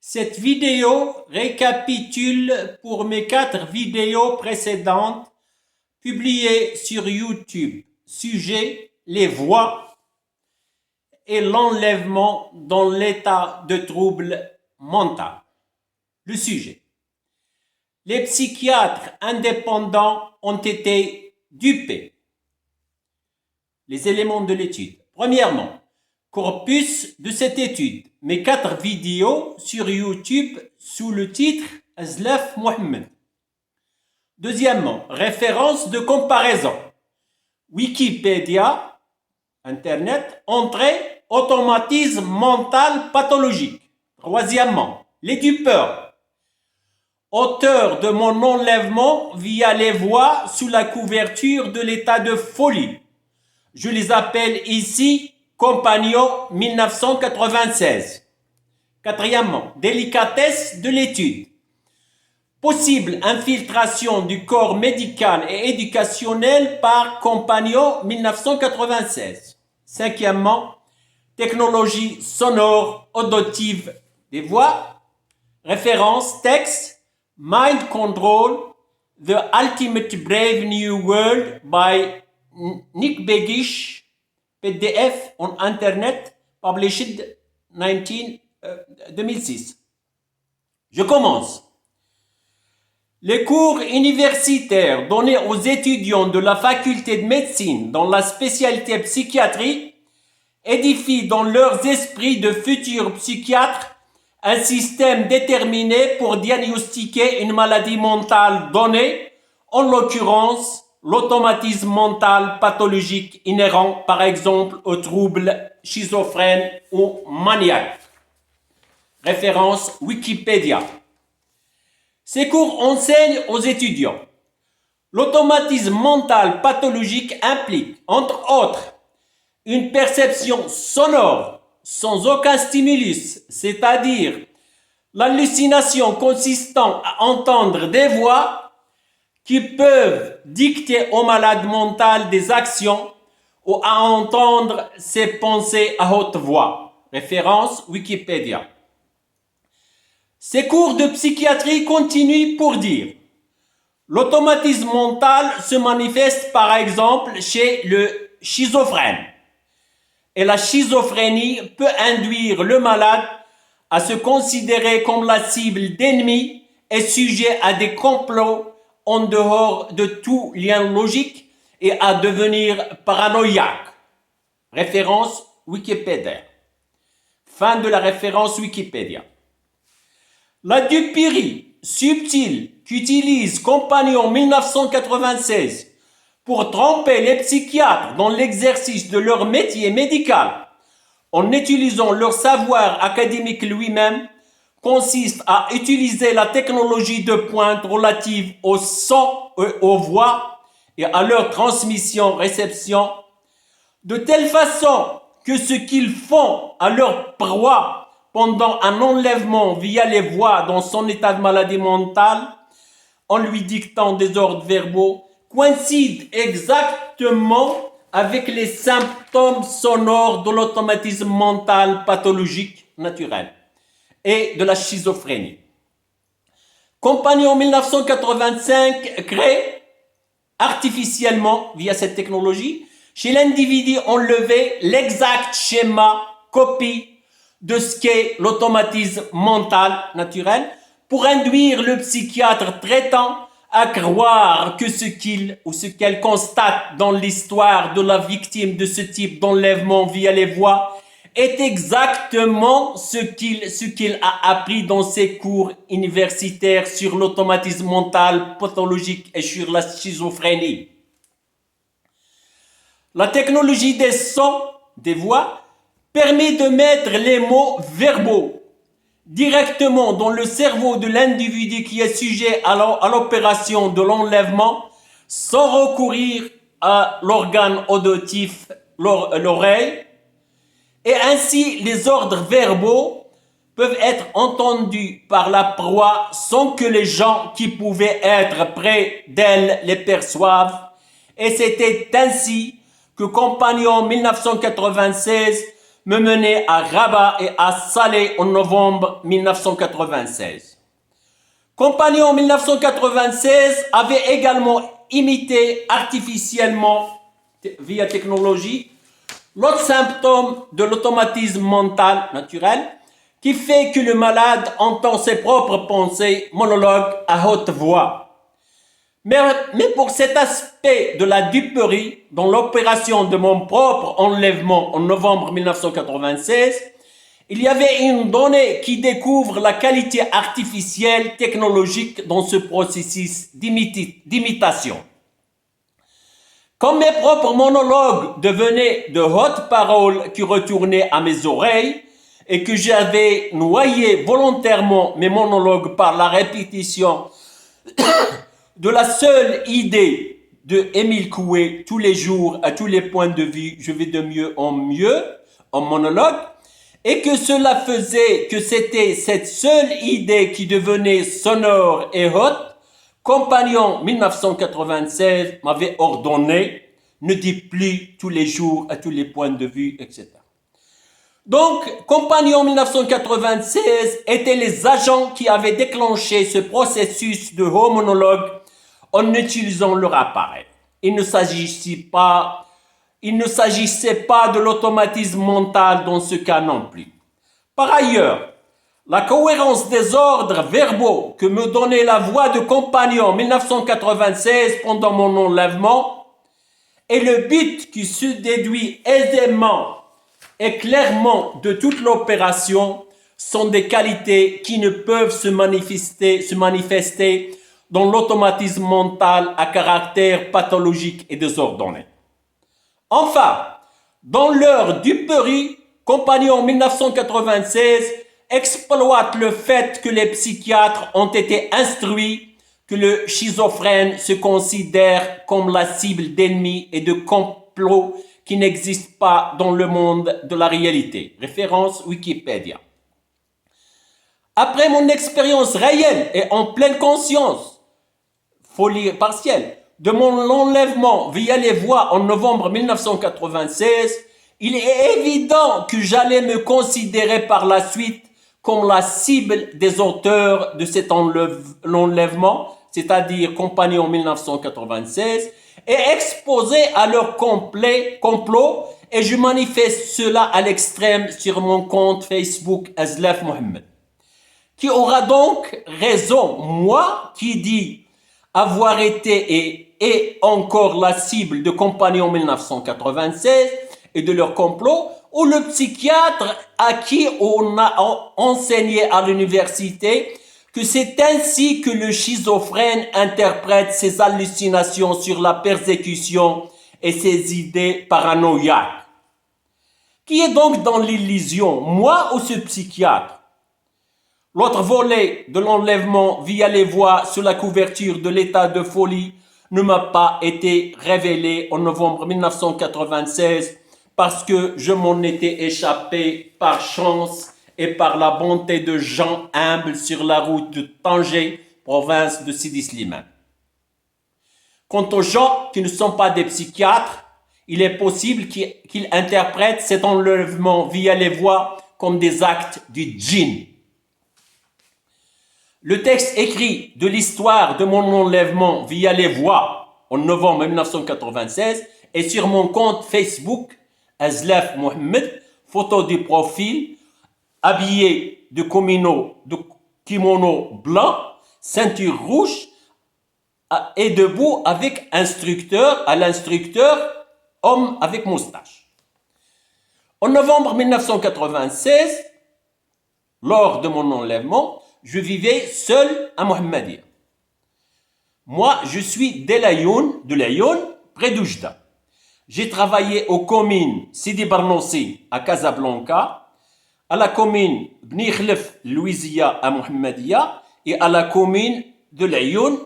Cette vidéo récapitule pour mes 4 vidéos précédentes publiées sur YouTube. Sujet: les voix et l'enlèvement dans l'état de trouble mental. Le sujet: les psychiatres indépendants ont été dupés. Les éléments de l'étude. Premièrement, corpus de cette étude. Mes 4 vidéos sur YouTube sous le titre Azlaf Mohammed. Deuxièmement, référence de comparaison. Wikipédia, Internet, entrée, automatisme mental pathologique. Troisièmement, les dupeurs. Auteur de mon enlèvement via les voies sous la couverture de l'état de folie. Je les appelle ici Compagnons 1996. Quatrièmement, délicatesse de l'étude. Possible infiltration du corps médical et éducationnel par Compagnons 1996. Cinquièmement, technologie sonore auditive des voix. Référence, texte, Mind Control, The Ultimate Brave New World by Nick Begich, PDF on Internet, published 2006. Je commence. Les cours universitaires donnés aux étudiants de la faculté de médecine dans la spécialité psychiatrie édifient dans leurs esprits de futurs psychiatres un système déterminé pour diagnostiquer une maladie mentale donnée, en l'occurrence l'automatisme mental pathologique inhérent par exemple aux troubles schizophrènes ou maniaques. Référence Wikipédia. Ces cours enseignent aux étudiants. L'automatisme mental pathologique implique, entre autres, une perception sonore sans aucun stimulus, c'est-à-dire l'hallucination consistant à entendre des voix qui peuvent dicter au malade mental des actions ou à entendre ses pensées à haute voix. Référence Wikipédia. Ces cours de psychiatrie continuent pour dire: l'automatisme mental se manifeste par exemple chez le schizophrène. Et la schizophrénie peut induire le malade à se considérer comme la cible d'ennemis et sujet à des complots en dehors de tout lien logique et à devenir paranoïaque. Référence Wikipédia. Fin de la référence Wikipédia. La duperie subtile qu'utilise Compagnons 1996 pour tromper les psychiatres dans l'exercice de leur métier médical en utilisant leur savoir académique lui-même consiste à utiliser la technologie de pointe relative au son et aux voix et à leur transmission-réception de telle façon que ce qu'ils font à leur proie pendant un enlèvement via les voix dans son état de maladie mentale, en lui dictant des ordres verbaux, coïncide exactement avec les symptômes sonores de l'automatisme mental pathologique naturel et de la schizophrénie. Compagnons 1985 crée artificiellement, via cette technologie, chez l'individu enlevé, l'exact schéma, copie de ce qu'est l'automatisme mental naturel pour induire le psychiatre traitant à croire que ce qu'il ou ce qu'elle constate dans l'histoire de la victime de ce type d'enlèvement via les voix est exactement ce qu'il a appris dans ses cours universitaires sur l'automatisme mental pathologique et sur la schizophrénie. La technologie des sons, des voix, permet de mettre les mots verbaux directement dans le cerveau de l'individu qui est sujet à l'opération de l'enlèvement sans recourir à l'organe auditif, l'oreille, et ainsi les ordres verbaux peuvent être entendus par la proie sans que les gens qui pouvaient être près d'elle les perçoivent, et c'était ainsi que Compagnons 1996 me mener à Rabat et à Salé en novembre 1996. Compagnon 1996 avait également imité artificiellement, via technologie, l'autre symptôme de l'automatisme mental naturel qui fait que le malade entend ses propres pensées monologues à haute voix. Mais pour cet aspect de la duperie, dans l'opération de mon propre enlèvement en novembre 1996, il y avait une donnée qui découvre la qualité artificielle technologique dans ce processus d'imitation. Comme mes propres monologues devenaient de hautes paroles qui retournaient à mes oreilles et que j'avais noyé volontairement mes monologues par la répétition de la seule idée de Émile Coué, tous les jours, à tous les points de vue, je vais de mieux en monologue, et que cela faisait que c'était cette seule idée qui devenait sonore et haute, Compagnon 1996 m'avait ordonné, ne dis plus tous les jours, à tous les points de vue, etc. Donc, Compagnon 1996 étaient les agents qui avaient déclenché ce processus de haut monologue en utilisant leur appareil. Il ne s'agissait pas de l'automatisme mental dans ce cas non plus. Par ailleurs, la cohérence des ordres verbaux que me donnait la voix de Compagnon 1996 pendant mon enlèvement et le but qui se déduit aisément et clairement de toute l'opération sont des qualités qui ne peuvent se manifester dans l'automatisme mental à caractère pathologique et désordonné. Enfin, dans l'heure duperie, Compagnon 1996 exploite le fait que les psychiatres ont été instruits que le schizophrène se considère comme la cible d'ennemis et de complots qui n'existent pas dans le monde de la réalité. Référence Wikipédia. Après mon expérience réelle et en pleine conscience, folie partielle, de mon enlèvement via les voies en novembre 1996, il est évident que j'allais me considérer par la suite comme la cible des auteurs de cet enlèvement, c'est-à-dire Compagnon 1996, et exposé à leur complot, et je manifeste cela à l'extrême sur mon compte Facebook Azlaf Mohammed. Qui aura donc raison, moi qui dis avoir été et encore la cible de Compagnon 1996 et de leur complot, ou le psychiatre à qui on a enseigné à l'université que c'est ainsi que le schizophrène interprète ses hallucinations sur la persécution et ses idées paranoïaques. Qui est donc dans l'illusion, moi ou ce psychiatre? L'autre volet de l'enlèvement via les voies sous la couverture de l'état de folie ne m'a pas été révélé en novembre 1996 parce que je m'en étais échappé par chance et par la bonté de gens humbles sur la route de Tanger, province de Sidi Slimane. Quant aux gens qui ne sont pas des psychiatres, il est possible qu'ils interprètent cet enlèvement via les voies comme des actes du djinn. Le texte écrit de l'histoire de mon enlèvement via les voies en novembre 1996 est sur mon compte Facebook Azlaf Mohammed, photo du profil, habillé de kimono blanc, ceinture rouge et debout avec l'instructeur, homme avec moustache. En novembre 1996, lors de mon enlèvement, je vivais seul à Mohammedia. Moi, je suis de Laayoune, près d'Oujda. J'ai travaillé aux communes Sidi Barnossi à Casablanca, à la commune Bni Khlef Louisiya à Mohammedia et à la commune de Laayoune,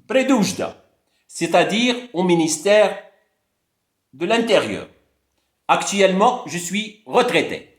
près d'Oujda, c'est-à-dire au ministère de l'Intérieur. Actuellement, je suis retraité.